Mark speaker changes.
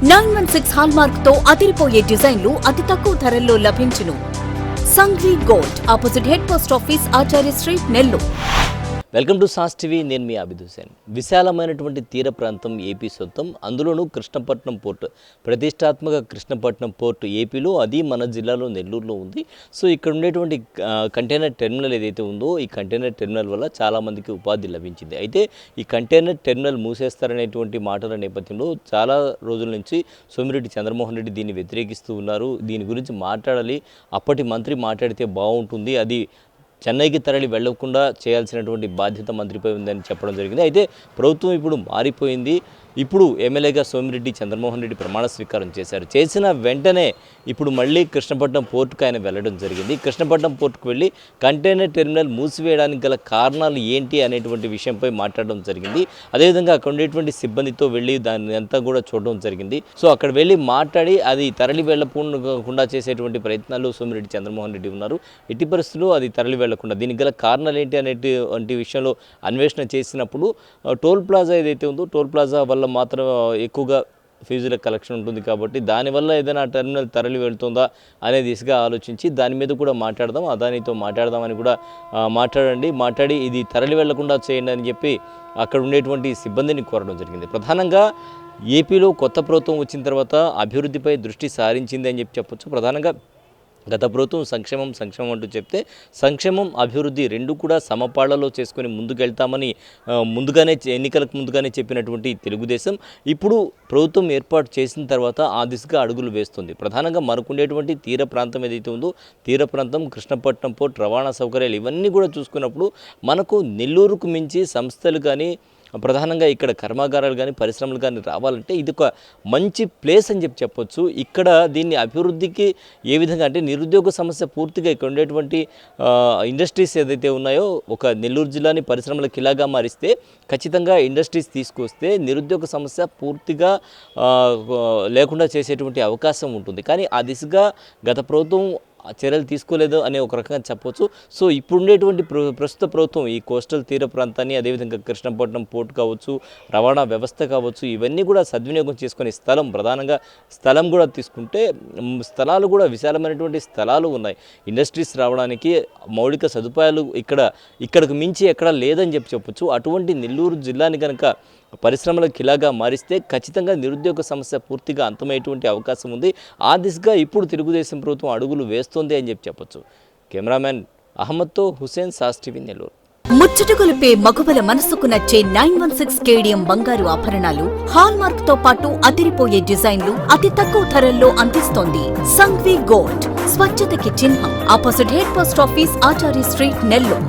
Speaker 1: 916 hallmark తో అదిరిపోయే డిజైన్లు అతి తక్కువ ధరల్లో లభించును. Singhvi gold, opposite head post office, Acharya street, Nellore.
Speaker 2: Welcome to sauce TV. నేను మీ అభిద్ హుసేన్. విశాలమైనటువంటి తీర ప్రాంతం ఏపీ సొంతం, అందులోనూ కృష్ణపట్నం పోర్టు, ప్రతిష్టాత్మక కృష్ణపట్నం పోర్టు ఏపీలో, అది మన జిల్లాలో నెల్లూరులో ఉంది. సో ఇక్కడ ఉండేటువంటి కంటైనర్ టెర్మినల్ ఏదైతే ఉందో, ఈ కంటైనర్ టెర్మినల్ వల్ల చాలామందికి ఉపాధి లభించింది. అయితే ఈ కంటైనర్ టెర్మినల్ మూసేస్తారనేటువంటి మాటల నేపథ్యంలో చాలా రోజుల నుంచి సోమిరెడ్డి చంద్రమోహన్ రెడ్డి దీన్ని వ్యతిరేకిస్తూ ఉన్నారు. దీని గురించి మాట్లాడాలి, అప్పటి మంత్రి మాట్లాడితే బాగుంటుంది, అది చెన్నైకి తరలి వెళ్లకుండా చేయాల్సినటువంటి బాధ్యత మంత్రిపై ఉందని చెప్పడం జరిగింది. అయితే ప్రభుత్వం ఇప్పుడు మారిపోయింది. ఇప్పుడు ఎమ్మెల్యేగా సోమిరెడ్డి చంద్రమోహన్ రెడ్డి ప్రమాణ స్వీకారం చేశారు. చేసిన వెంటనే ఇప్పుడు మళ్ళీ కృష్ణపట్నం పోర్టుకు ఆయన వెళ్ళడం జరిగింది. కృష్ణపట్నం పోర్టుకు వెళ్ళి కంటైనర్ టెర్మినల్ మూసివేయడానికి గల కారణాలు ఏంటి అనేటువంటి విషయంపై మాట్లాడడం జరిగింది. అదేవిధంగా అక్కడ ఉండేటువంటి సిబ్బందితో వెళ్ళి దాన్ని అంతా కూడా చూడడం జరిగింది. సో అక్కడ వెళ్ళి మాట్లాడి అది తరలి వెళ్లకుండా చేసేటువంటి ప్రయత్నాలు సోమిరెడ్డి చంద్రమోహన్ రెడ్డి ఉన్నారు. ఎట్టి పరిస్థితుల్లో అది తరలి వెళ్లకుండా దీనికి గల కారణాలు ఏంటి అనేటువంటి విషయంలో అన్వేషణ చేసినప్పుడు టోల్ ప్లాజా ఏదైతే ఉందో, టోల్ ప్లాజా వల్ల మాత్రం ఎక్కువగా ఫీజుల కలెక్షన్ ఉంటుంది కాబట్టి దానివల్ల ఏదైనా టెర్మినల్ తరలి వెళ్తుందా అనే దిశగా ఆలోచించి దాని మీద కూడా మాట్లాడదాం, అదానితో మాట్లాడదామని కూడా మాట్లాడి ఇది తరలి వెళ్లకుండా చేయండి అని చెప్పి అక్కడ ఉండేటువంటి సిబ్బందిని కోరడం జరిగింది. ప్రధానంగా ఏపీలో కొత్త ప్రభుత్వం వచ్చిన తర్వాత అభివృద్ధిపై దృష్టి సారించింది అని చెప్పొచ్చు. ప్రధానంగా గత ప్రభుత్వం సంక్షేమం అంటూ చెప్తే సంక్షేమం, అభివృద్ధి రెండు కూడా సమపాళ్లలో చేసుకొని ముందుకెళ్తామని ఎన్నికలకు ముందుగానే చెప్పినటువంటి తెలుగుదేశం ఇప్పుడు ప్రభుత్వం ఏర్పాటు చేసిన తర్వాత ఆ దిశగా అడుగులు వేస్తుంది. ప్రధానంగా మనకుండేటువంటి తీర ప్రాంతం ఏదైతే ఉందో, తీర ప్రాంతం, కృష్ణపట్నం పోర్ట్, రవాణా సౌకర్యాలు ఇవన్నీ కూడా చూసుకున్నప్పుడు మనకు నెల్లూరుకు మించి సంస్థలు కానీ, ప్రధానంగా ఇక్కడ కర్మాగారాలు కానీ, పరిశ్రమలు కానీ రావాలంటే ఇది ఒక మంచి ప్లేస్ అని చెప్పొచ్చు. ఇక్కడ దీన్ని అభివృద్ధికి ఏ విధంగా అంటే నిరుద్యోగ సమస్య పూర్తిగా ఇక్కడ ఉండేటువంటి ఇండస్ట్రీస్ ఏదైతే ఉన్నాయో, ఒక నెల్లూరు జిల్లాని పరిశ్రమల కిలాగా మారిస్తే, ఖచ్చితంగా ఇండస్ట్రీస్ తీసుకొస్తే నిరుద్యోగ సమస్య పూర్తిగా లేకుండా చేసేటువంటి అవకాశం ఉంటుంది. కానీ ఆ దిశగా గత ప్రభుత్వం చర్యలు తీసుకోలేదు అనే ఒక రకంగా చెప్పవచ్చు. సో ఇప్పుడు ఉండేటువంటి ప్రస్తుత ప్రభుత్వం ఈ కోస్టల్ తీర ప్రాంతాన్ని, అదేవిధంగా కృష్ణపట్నం పోర్ట్ కావచ్చు, రవాణా వ్యవస్థ కావచ్చు, ఇవన్నీ కూడా సద్వినియోగం చేసుకునే ప్రధానంగా స్థలం కూడా తీసుకుంటే స్థలాలు కూడా విశాలమైనటువంటి స్థలాలు ఉన్నాయి. ఇండస్ట్రీస్ రావడానికి మౌలిక సదుపాయాలు ఇక్కడికి మించి ఎక్కడ లేదని చెప్పొచ్చు. అటువంటి నెల్లూరు జిల్లాని కనుక పరిశ్రమల కిలాగా మారిస్తే ఖచ్చితంగా నిరుద్యోగ సమస్య పూర్తిగా అంతమయ్యేటువంటి అవకాశం ఉంది. ఆ దిశగా ఇప్పుడు తెలుగుదేశం ప్రభుత్వం అడుగులు వేస్తోంది అని చెప్పొచ్చు. కెమెరామెన్ అహ్మద్తో హుసేన్, సాస్ టీవీ, నెల్లూరు.
Speaker 1: ముచ్చటగొలిపే మగువల మనసుకు నచ్చే 916 కేడియం బంగారు ఆభరణాలు, హాల్మార్క్ తో పాటు అదిరిపోయే డిజైన్లు అతి తక్కువ ధరల్లో అందిస్తోంది సంఘ్వి గోల్డ్. స్వచ్ఛతకి చిహ్నం, ఆపోజిట్ హెడ్ పోస్ట్ ఆఫీస్, ఆచార్య స్ట్రీట్, నెల్లూరు.